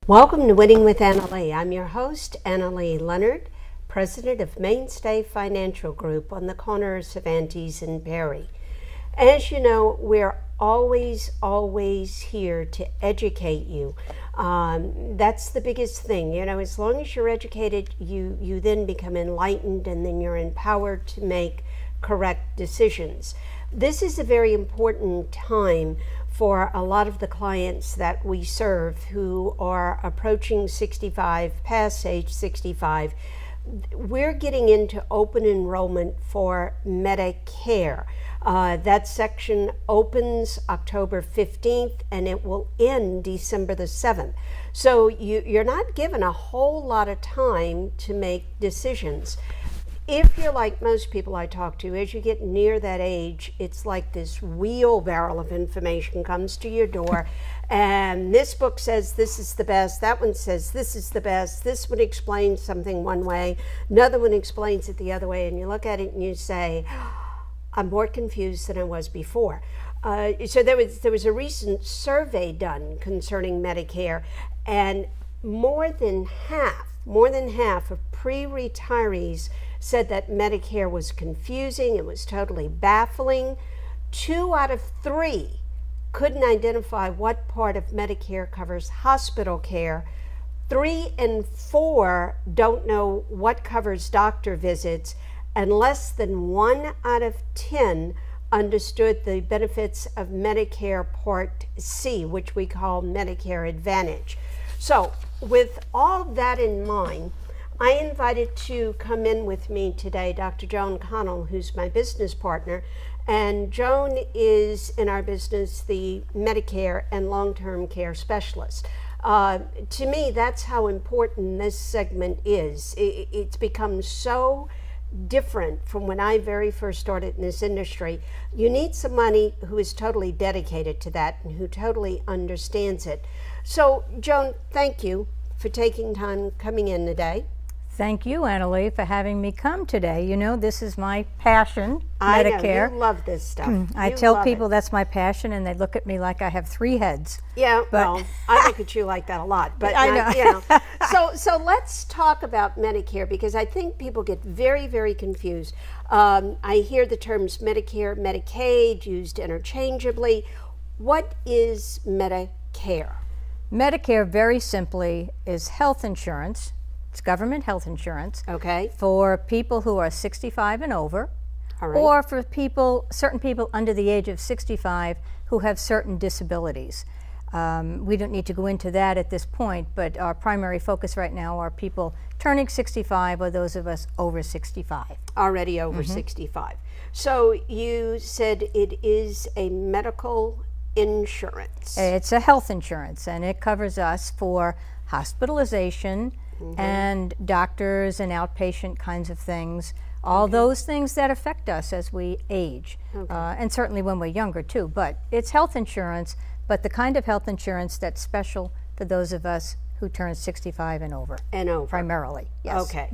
Welcome to Winning with Annalee. I'm your host, Leonard, president of Mainstay Financial Group on the corner of Cervantes and Perry. As you know, we're always here to educate you. That's the biggest thing. You know, as long as you're educated, you then become enlightened, and then you're empowered to make correct decisions. This is a very important time for a lot of the clients that we serve who are approaching 65, past age 65. We're getting into open enrollment for Medicare. That section opens October 15th and it will end December the 7th. So you're not given a whole lot of time to make decisions. If you're like most people I talk to, as you get near that age, it's like this wheelbarrow of information comes to your door, and this book says this is the best, that one says this is the best, this one explains something one way, another one explains it the other way, and you look at it and you say, I'm more confused than I was before. So there was a recent survey done concerning Medicare, and more than half of pre-retirees said that Medicare was confusing, it was totally baffling. 2 out of 3 couldn't identify what part of Medicare covers hospital care. 3 and 4 don't know what covers doctor visits, and less than 1 out of 10 understood the benefits of Medicare Part C, which we call Medicare Advantage. So with all that in mind, I invited to come in with me today Dr. Joan Connell, who's my business partner, and Joan is in our business the Medicare and long-term care specialist. To me, that's how important this segment is. It's become so different from when I very first started in this industry. You need somebody who is totally dedicated to that and who totally understands it. So, Joan, thank you for taking time coming in today. Thank you, Annalee, for having me come today. You know, this is my passion, Medicare. I know, you love this stuff. I tell people that's my passion, and they look at me like I have 3 heads. Yeah, well, I look at you like that a lot. But I know. You know. So let's talk about Medicare, because I think people get very, very confused. I hear the terms Medicare, Medicaid used interchangeably. What is Medicare? Medicare, very simply, is health insurance. It's government health insurance, okay, for people who are 65 and over, all right, or for certain people under the age of 65 who have certain disabilities. We don't need to go into that at this point, but our primary focus right now are people turning 65 or those of us over 65. Already over 65. So you said it is a medical insurance. It's a health insurance, and it covers us for hospitalization, and doctors and outpatient kinds of things, all those things that affect us as we age, and certainly when we're younger too. But it's health insurance, but the kind of health insurance that's special for those of us who turn 65 and over. Primarily, yes. Okay.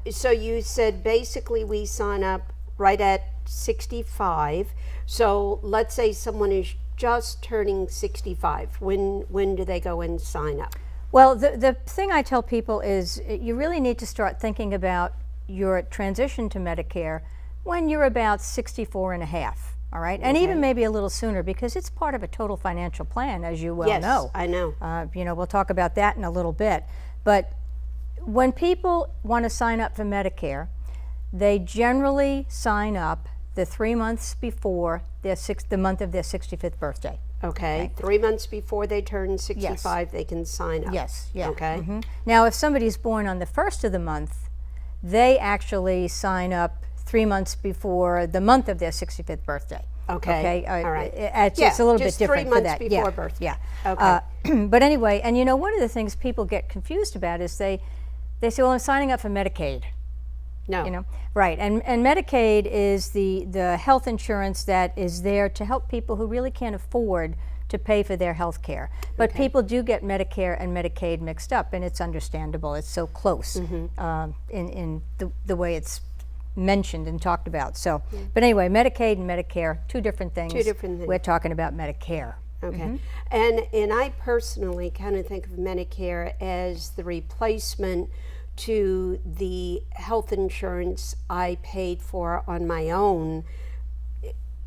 So you said basically we sign up right at 65. So let's say someone is just turning 65. When do they go and sign up? Well, the thing I tell people is you really need to start thinking about your transition to Medicare when you're about 64 and a half, all right? And even maybe a little sooner, because it's part of a total financial plan, as you well know. Yes, I know. You know, we'll talk about that in a little bit. But when people want to sign up for Medicare, they generally sign up the 3 months before the month of their 65th birthday. Okay. 3 months before they turn 65, yes, they can sign up. Yes, yeah. Okay. Now, if somebody's born on the 1st of the month, they actually sign up 3 months before the month of their 65th birthday. Okay. All right. It's a little bit different for that. 3 months before birthday. Yeah. Okay. But anyway, and you know, one of the things people get confused about is they say, well, I'm signing up for Medicaid. No. You know, right. And Medicaid is the health insurance that is there to help people who really can't afford to pay for their health care. But people do get Medicare and Medicaid mixed up, and it's understandable. It's so close in the way it's mentioned and talked about. So, but anyway, Medicaid and Medicare, two different things. Two different things. We're talking about Medicare. Okay. And I personally kind of think of Medicare as the replacement to the health insurance I paid for on my own.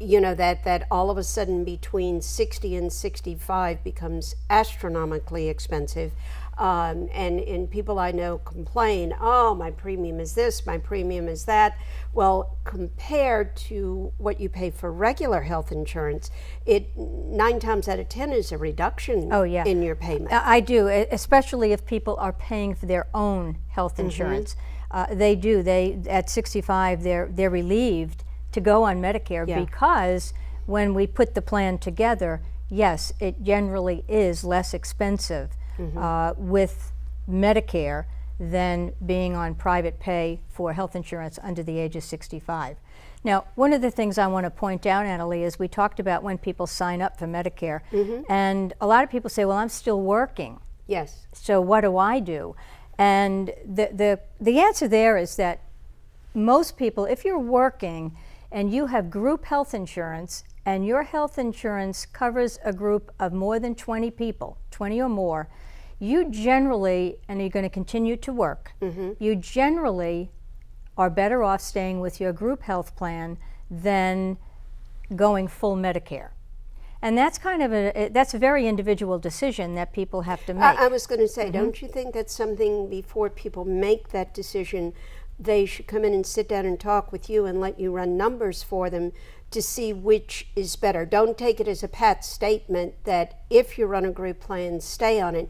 You know, that all of a sudden between 60 and 65 becomes astronomically expensive. And people I know complain, oh, my premium is this, my premium is that. Well, compared to what you pay for regular health insurance, it 9 times out of 10 is a reduction in your payment. I do, especially if people are paying for their own health insurance. They do. At 65, they're relieved to go on Medicare because when we put the plan together, yes, it generally is less expensive with Medicare than being on private pay for health insurance under the age of 65. Now, one of the things I want to point out, Annalee, is we talked about when people sign up for Medicare, and a lot of people say, well, I'm still working. Yes. So what do I do? And the answer there is that most people, if you're working and you have group health insurance and your health insurance covers a group of more than 20 people, 20 or more, you generally, and you're going to continue to work, you generally are better off staying with your group health plan than going full Medicare. And that's kind of that's a very individual decision that people have to make. I was going to say, don't you think that's something before people make that decision, they should come in and sit down and talk with you and let you run numbers for them to see which is better. Don't take it as a pat statement that if you run a group plan, stay on it.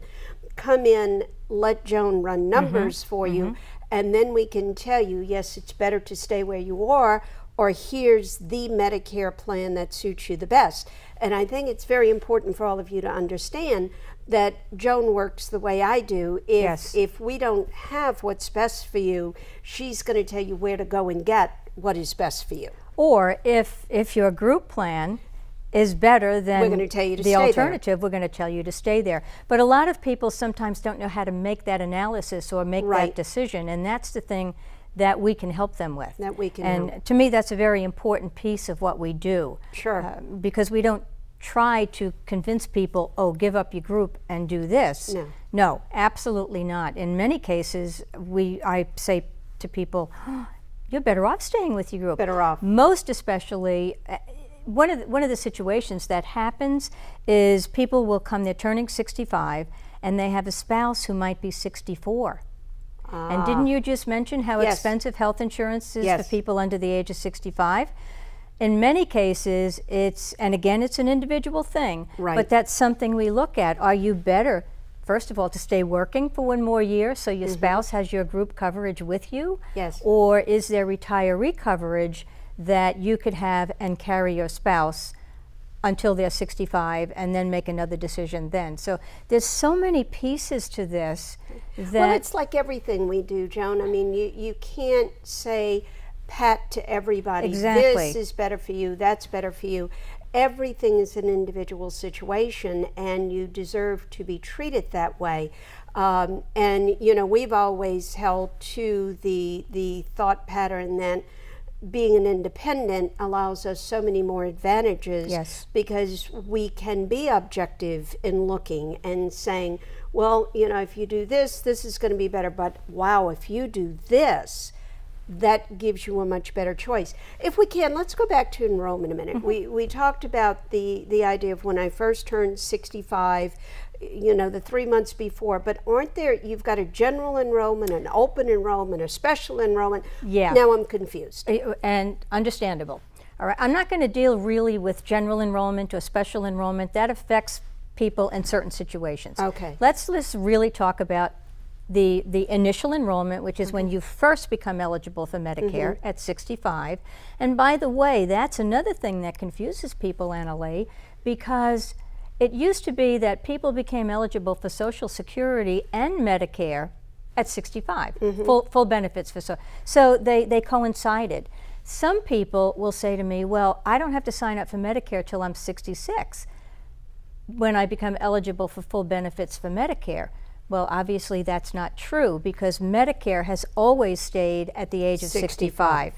Come in, let Joan run numbers for you, and then we can tell you, yes, it's better to stay where you are, or here's the Medicare plan that suits you the best. And I think it's very important for all of you to understand that Joan works the way I do. If we don't have what's best for you, she's going to tell you where to go and get what is best for you. Or if your group plan is better than we're going to tell you to the stay alternative, there. We're going to tell you to stay there. But a lot of people sometimes don't know how to make that analysis or make that decision, and that's the thing that we can help them with. That we can and help. To me, that's a very important piece of what we do. Sure. Because we don't try to convince people, oh, give up your group and do this. No, absolutely not. In many cases, I say to people, oh, you're better off staying with your group. Better off. Most especially, one of the situations that happens is people will come, they're turning 65, and they have a spouse who might be 64. And didn't you just mention how expensive health insurance is for people under the age of 65? In many cases, and again, it's an individual thing, but that's something we look at. Are you better, first of all, to stay working for one more year so your spouse has your group coverage with you? Yes. Or is there retiree coverage that you could have and carry your spouse until they're 65 and then make another decision then? So there's so many pieces to this that... Well, it's like everything we do, Joan. I mean, you can't say pat to everybody. Exactly. This is better for you, that's better for you. Everything is an individual situation, and you deserve to be treated that way. And, you know, we've always held to the thought pattern that being an independent allows us so many more advantages because we can be objective in looking and saying, well, you know, if you do this, this is going to be better, but wow, if you do this, that gives you a much better choice. If we can, let's go back to enrollment a minute. We talked about the idea of when I first turned 65, you know, the 3 months before, but aren't there, you've got a general enrollment, an open enrollment, a special enrollment. Now I'm confused. And understandable. All right, I'm not going to deal really with general enrollment or special enrollment. That affects people in certain situations. Okay. Let's really talk about the initial enrollment, which is when you first become eligible for Medicare at 65. And by the way, that's another thing that confuses people, Annalee, because it used to be that people became eligible for Social Security and Medicare at 65, full benefits for so they coincided. Some people will say to me, well, I don't have to sign up for Medicare till I'm 66 when I become eligible for full benefits for Medicare. Well, obviously that's not true, because Medicare has always stayed at the age of 65,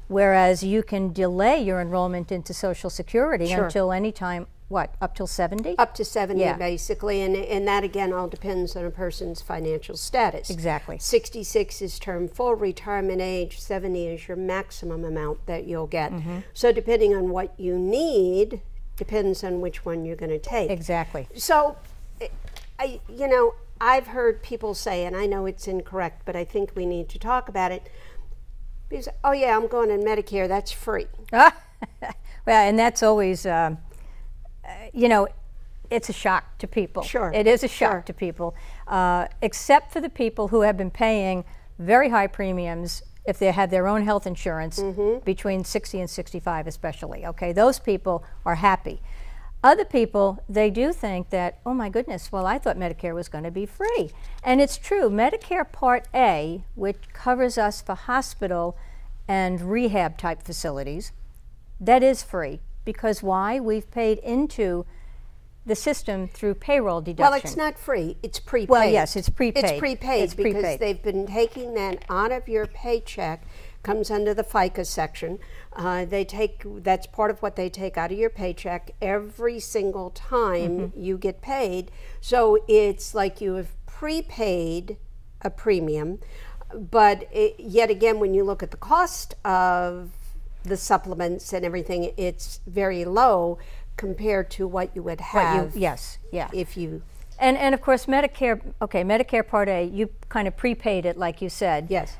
whereas you can delay your enrollment into Social Security until any time what, up till 70? Up to 70, Yeah. basically, and that again all depends on a person's financial status. Exactly. 66 is term full retirement age, 70 is your maximum amount that you'll get. So depending on what you need, depends on which one you're going to take. Exactly. So, I've heard people say, and I know it's incorrect, but I think we need to talk about it, because, oh yeah, I'm going on Medicare, that's free. Well, and that's always, it's a shock to people. Sure. It is a shock to people, except for the people who have been paying very high premiums if they had their own health insurance between 60 and 65 especially, okay? Those people are happy. Other people, they do think that, oh my goodness, well, I thought Medicare was going to be free. And it's true, Medicare Part A, which covers us for hospital and rehab type facilities, that is free. Because why? We've paid into the system through payroll deduction. Well, it's not free, it's prepaid. Well, yes, it's prepaid. It's prepaid It's because prepaid. they've been taking that out of your paycheck, comes under the FICA section. That's part of what they take out of your paycheck every single time you get paid. So it's like you have prepaid a premium, but yet again, when you look at the cost of the supplements and everything, it's very low compared to what you would have. If you. And of course, Medicare Part A, you kind of prepaid it like you said. Yes.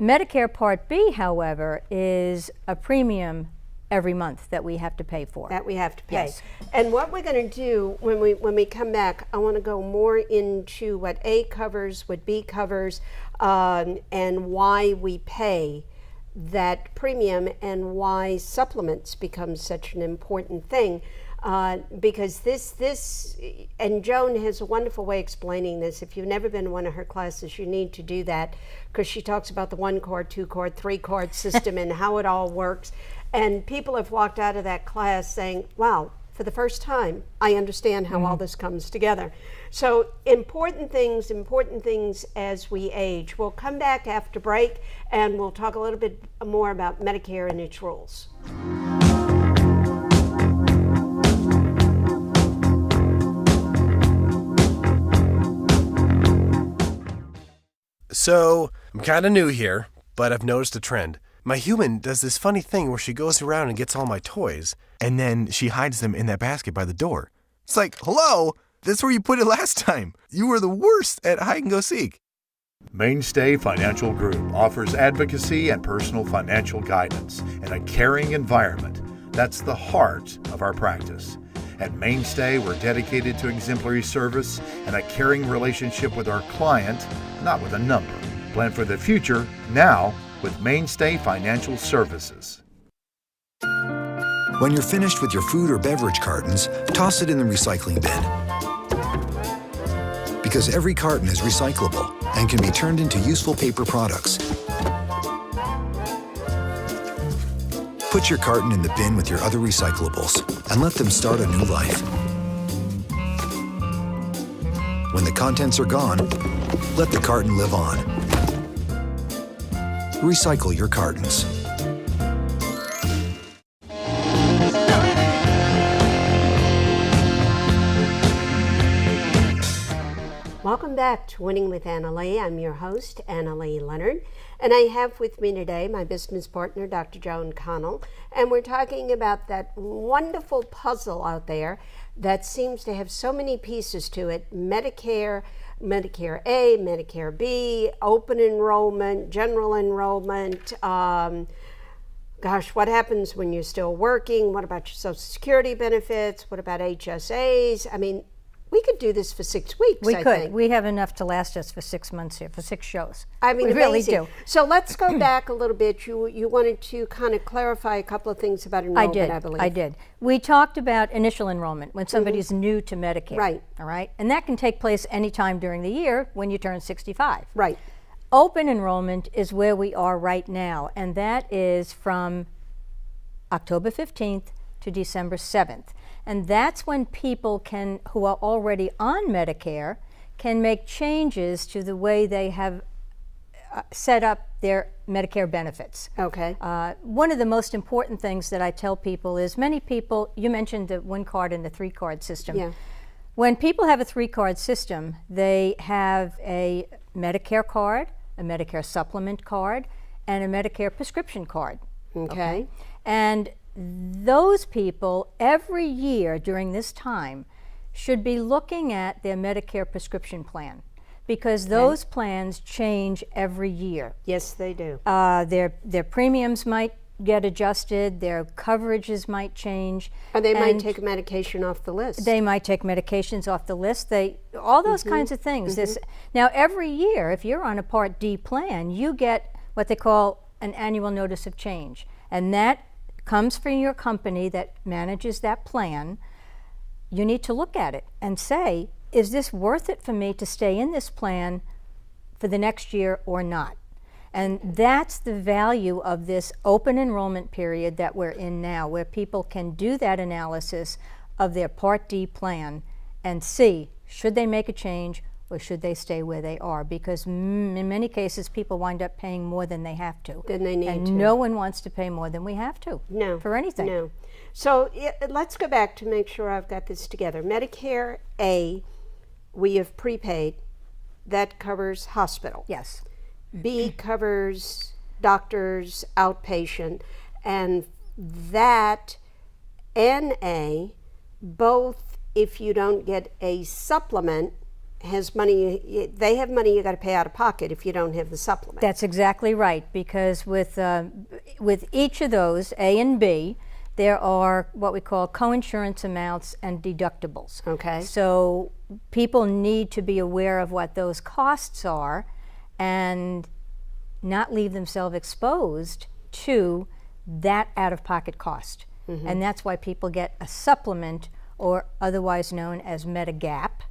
Medicare Part B, however, is a premium every month that we have to pay for. That we have to pay. Yes. And what we're going to do when we come back, I want to go more into what A covers, what B covers, and why we pay that premium and why supplements become such an important thing. Because this, and Joan has a wonderful way of explaining this. If you've never been to one of her classes, you need to do that, because she talks about the 1-card, 2-card, 3-card system and how it all works. And people have walked out of that class saying, wow, for the first time, I understand how all this comes together. So important things as we age. We'll come back after break and we'll talk a little bit more about Medicare and its rules. So, I'm kind of new here, but I've noticed a trend. My human does this funny thing where she goes around and gets all my toys, and then she hides them in that basket by the door. It's like, hello, that's where you put it last time. You were the worst at hide and go seek. Mainstay Financial Group offers advocacy and personal financial guidance in a caring environment. That's the heart of our practice. At Mainstay, we're dedicated to exemplary service and a caring relationship with our client, not with a number. Plan for the future now with Mainstay Financial Services. When you're finished with your food or beverage cartons, toss it in the recycling bin. Because every carton is recyclable and can be turned into useful paper products. Put your carton in the bin with your other recyclables and let them start a new life. When the contents are gone, let the carton live on. Recycle your cartons. Welcome back to Winning with Annalee. I'm your host, Annalee-Leonard, and I have with me today my business partner, Dr. Joan Connell, and we're talking about that wonderful puzzle out there that seems to have so many pieces to it: Medicare, Medicare A, Medicare B, open enrollment, general enrollment. Gosh, what happens when you're still working? What about your Social Security benefits? What about HSAs? I mean, we could do this for 6 weeks, I think. We have enough to last us for 6 months here, for 6 shows. I mean, we really do. So let's go back a little bit. You wanted to kind of clarify a couple of things about enrollment, I believe. I did. We talked about initial enrollment, when somebody's new to Medicare. Right. All right? And that can take place anytime during the year when you turn 65. Right. Open enrollment is where we are right now, and that is from October 15th to December 7th. And that's when people who are already on Medicare can make changes to the way they have set up their Medicare benefits. Okay. One of the most important things that I tell people is many people, you mentioned the 1-card and the 3-card system. Yeah. When people have a 3-card system, they have a Medicare card, a Medicare supplement card, and a Medicare prescription card. Okay. And those people every year during this time should be looking at their Medicare prescription plan, because those plans change every year. Yes, they do. Their premiums might get adjusted, their coverages might change. Or they might take medication off the list. They might take medications off the list. All those kinds of things. Now, every year, if you're on a Part D plan, you get what they call an annual notice of change. And that comes from your company that manages that plan. You need to look at it and say, is this worth it for me to stay in this plan for the next year or not? And that's the value of this open enrollment period that we're in now, where people can do that analysis of their Part D plan and see, should they make a change or should they stay where they are? Because in many cases, people wind up paying more than they have to. Than they need to. And no one wants to pay more than we have to. No. For anything. No. So let's go back to make sure I've got this together. Medicare A, we have prepaid. That covers hospital. Yes. B covers doctors, outpatient, and that NA, both if you don't get a supplement, has money, they have money you got to pay out of pocket if you don't have the supplement. That's exactly right, because with each of those, A and B, there are what we call coinsurance amounts and deductibles. Okay. So people need to be aware of what those costs are and not leave themselves exposed to that out-of-pocket cost. And that's why people get a supplement, or otherwise known as Medigap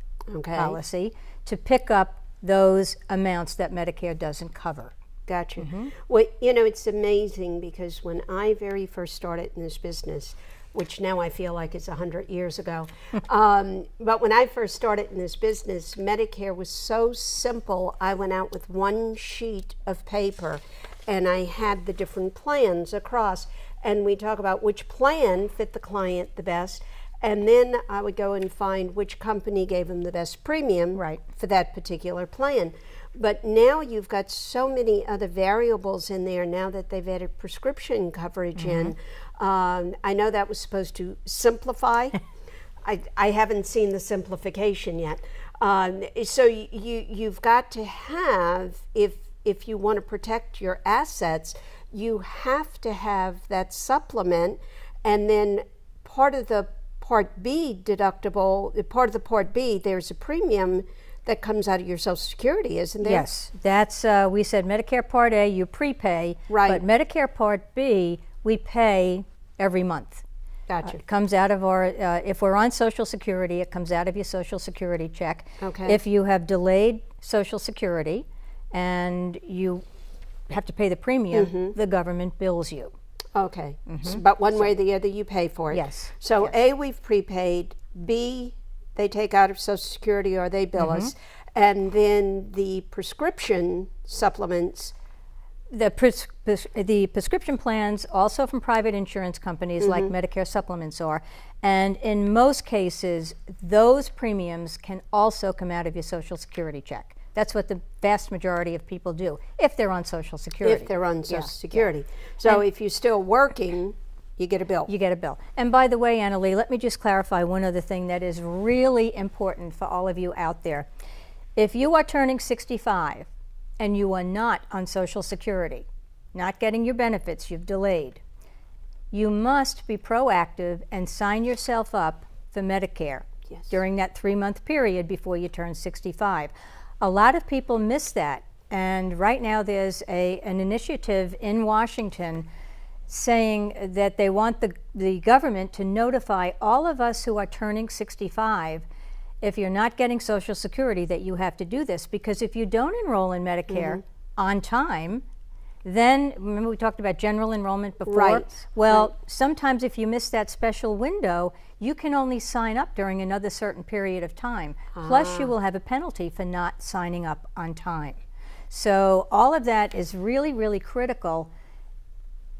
policy, to pick up those amounts that Medicare doesn't cover. Gotcha. Well, you know, it's amazing because when I very first started in this business, which now I feel like it's 100 years ago, but when I first started in this business, Medicare was so simple. I went out with one sheet of paper and I had the different plans across, and we talk about which plan fit the client the best. And then I would go and find which company gave them the best premium for that particular plan. But now you've got so many other variables in there now that they've added prescription coverage in. I know that was supposed to simplify. I haven't seen the simplification yet. So you've got to have, if you want to protect your assets, you have to have that supplement, and then part of the Part B deductible, part of the Part B, there's a premium that comes out of your Social Security, isn't there? Yes, that's, we said Medicare Part A, you prepay, but Medicare Part B, we pay every month. Gotcha. It comes out of our, if we're on Social Security, it comes out of your Social Security check. Okay. If you have delayed Social Security and you have to pay the premium, the government bills you. Okay, but one way or the other you pay for it. Yes. So A, we've prepaid. B, they take out of Social Security or they bill us. And then the prescription supplements. The prescription plans, also from private insurance companies like Medicare supplements are, and in most cases, those premiums can also come out of your Social Security check. That's what the vast majority of people do, if they're on Social Security. If they're on Social Security. So if you're still working, you get a bill. You get a bill. And by the way, Annalee, let me just clarify one other thing that is really important for all of you out there. If you are turning 65 and you are not on Social Security, not getting your benefits, you've delayed, you must be proactive and sign yourself up for Medicare during that 3-month period before you turn 65. A lot of people miss that, and right now there's an initiative in Washington saying that they want the government to notify all of us who are turning 65, if you're not getting Social Security, that you have to do this, because if you don't enroll in Medicare on time, then, remember we talked about general enrollment before? Well, sometimes if you miss that special window, you can only sign up during another certain period of time. Plus you will have a penalty for not signing up on time. So all of that is really, really critical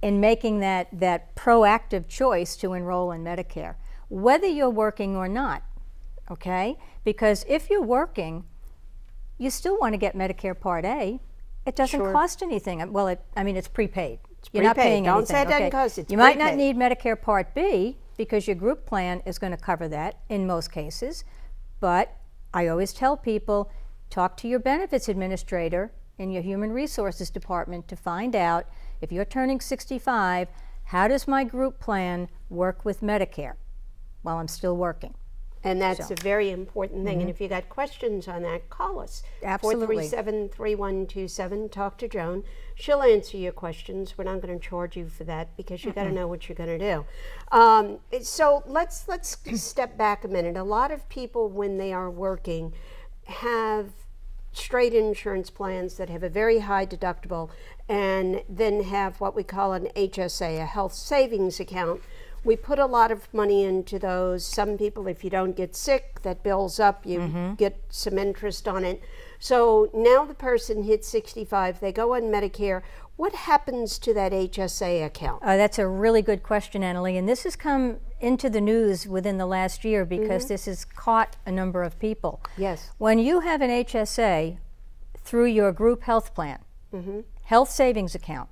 in making that proactive choice to enroll in Medicare, whether you're working or not, okay? Because if you're working, you still want to get Medicare Part A. It doesn't cost anything. Well, it's prepaid. You're not paying anything. Don't say it doesn't cost. It's you might not need Medicare Part B because your group plan is going to cover that in most cases. But I always tell people, talk to your benefits administrator in your human resources department to find out, if you're turning 65, how does my group plan work with Medicare while I'm still working? And that's a very important thing. And if you got questions on that, call us. Absolutely. 437-3127. Talk to Joan. She'll answer your questions. We're not going to charge you for that because you got to know what you're going to do. So let's step back a minute. A lot of people, when they are working, have straight insurance plans that have a very high deductible and then have what we call an HSA, a health savings account. We put a lot of money into those. Some people, if you don't get sick, that builds up, you get some interest on it. So now the person hits 65, they go on Medicare. What happens to that HSA account? That's a really good question, Annalee, and this has come into the news within the last year because this has caught a number of people. Yes. When you have an HSA through your group health plan, health savings account,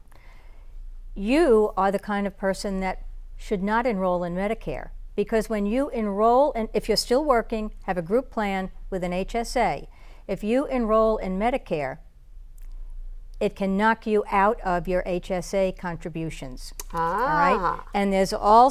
you are the kind of person that should not enroll in Medicare, because when you enroll, and if you're still working, have a group plan with an HSA, if you enroll in Medicare, it can knock you out of your HSA contributions. All right? And there's all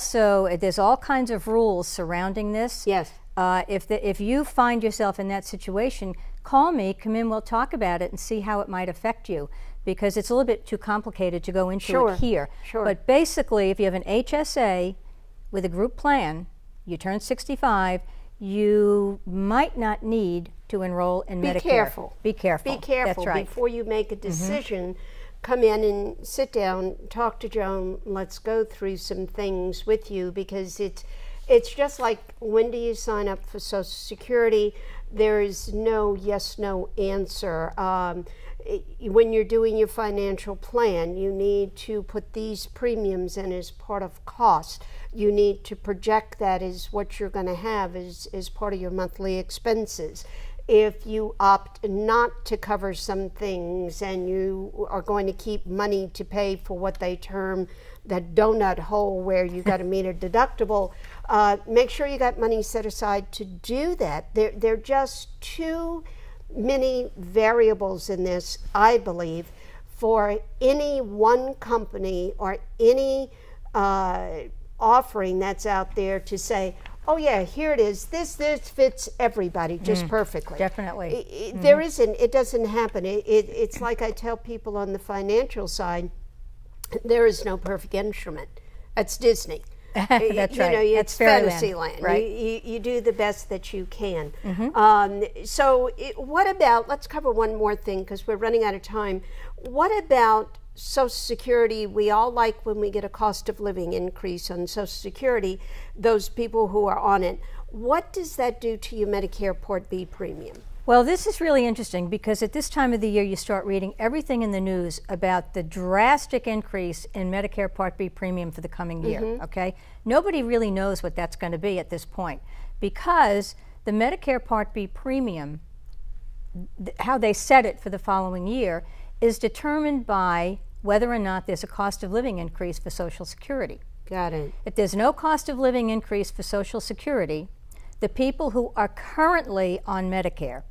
kinds of rules surrounding this. Yes. If you find yourself in that situation, call me, come in, we'll talk about it and see how it might affect you, because it's a little bit too complicated to go into it here. Sure. But basically, if you have an HSA with a group plan, you turn 65, you might not need to enroll in Medicare. Careful. Be careful. Be careful. That's right. Before you make a decision, come in and sit down, talk to Joan. Let's go through some things with you, because it's just like, when do you sign up for Social Security? There's no yes, no answer. When you're doing your financial plan, you need to put these premiums in as part of cost. You need to project that as what you're going to have as part of your monthly expenses. If you opt not to cover some things and you are going to keep money to pay for what they term that donut hole where you got to meet a deductible, make sure you got money set aside to do that. There are just too many variables in this, I believe, for any one company or any offering that's out there to say, oh yeah, here it is, this fits everybody just perfectly. Definitely. There isn't, it doesn't happen. It's like I tell people on the financial side, there is no perfect instrument. That's Disney. That's right. It's fantasy land. Right. You do the best that you can. So what about, let's cover one more thing because we're running out of time. What about Social Security? We all like when we get a cost of living increase on Social Security, those people who are on it. What does that do to your Medicare Part B premium? Well, this is really interesting because at this time of the year you start reading everything in the news about the drastic increase in Medicare Part B premium for the coming year, okay? Nobody really knows what that's going to be at this point because the Medicare Part B premium, how they set it for the following year, is determined by whether or not there's a cost of living increase for Social Security. Got it. If there's no cost of living increase for Social Security, the people who are currently on Medicare,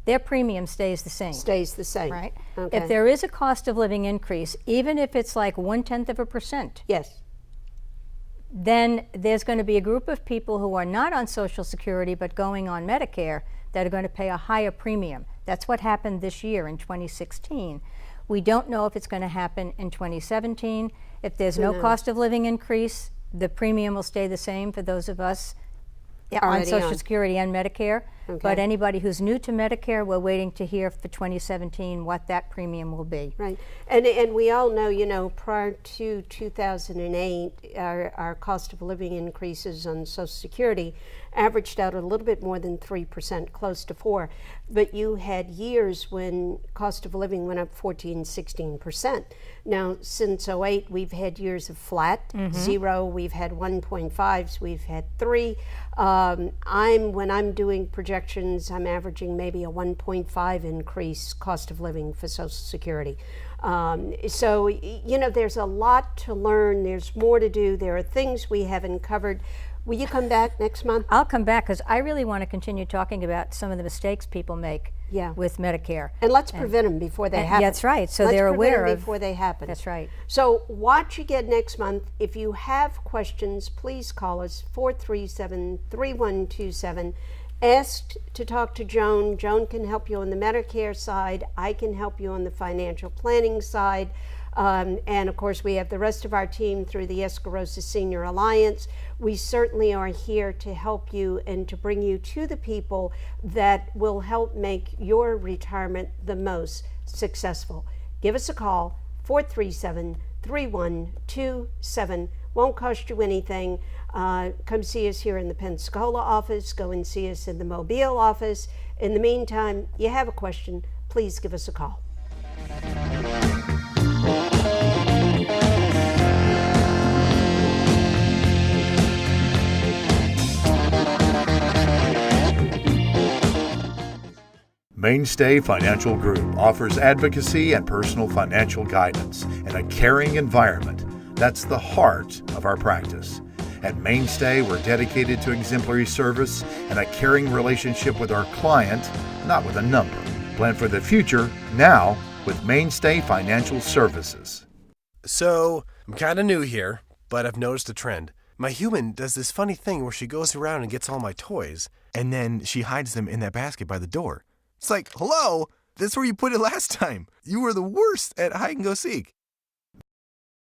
their premium stays the same. Stays the same. Right? Okay. If there is a cost of living increase, even if it's like 0.1%, yes, then there's going to be a group of people who are not on Social Security but going on Medicare that are going to pay a higher premium. That's what happened this year in 2016. We don't know if it's going to happen in 2017. If there's no cost of living increase, the premium will stay the same for those of us on Social Security and Medicare. But anybody who's new to Medicare, we're waiting to hear for 2017 what that premium will be. Right. And we all know, you know, prior to 2008, our cost of living increases on Social Security averaged out a little bit more than 3%, close to 4%. But you had years when cost of living went up 14, 16%. Now, since 08, we've had years of flat, 0, we've had 1.5s, we've had 3. When I'm doing projections, I'm averaging maybe a 1.5 increase cost of living for Social Security. So, you know, there's a lot to learn. There's more to do. There are things we haven't covered. Will you come back next month? I'll come back because I really want to continue talking about some of the mistakes people make with Medicare. And let's prevent them before they happen. That's right. So they're aware of before they happen. That's right. So watch again next month. If you have questions, please call us 437-3127. Ask to talk to Joan. Joan can help you on the Medicare side. I can help you on the financial planning side. And of course, we have the rest of our team through the Escarosa Senior Alliance. We certainly are here to help you and to bring you to the people that will help make your retirement the most successful. Give us a call, 437-3127. Won't cost you anything. Come see us here in the Pensacola office. Go and see us in the Mobile office. In the meantime, you have a question, please give us a call. Mainstay Financial Group offers advocacy and personal financial guidance in a caring environment. That's the heart of our practice. At Mainstay, we're dedicated to exemplary service and a caring relationship with our client, not with a number. Plan for the future now with Mainstay Financial Services. So, I'm kind of new here, but I've noticed a trend. My human does this funny thing where she goes around and gets all my toys, and then she hides them in that basket by the door. It's like, hello, that's where you put it last time. You were the worst at hide and go seek.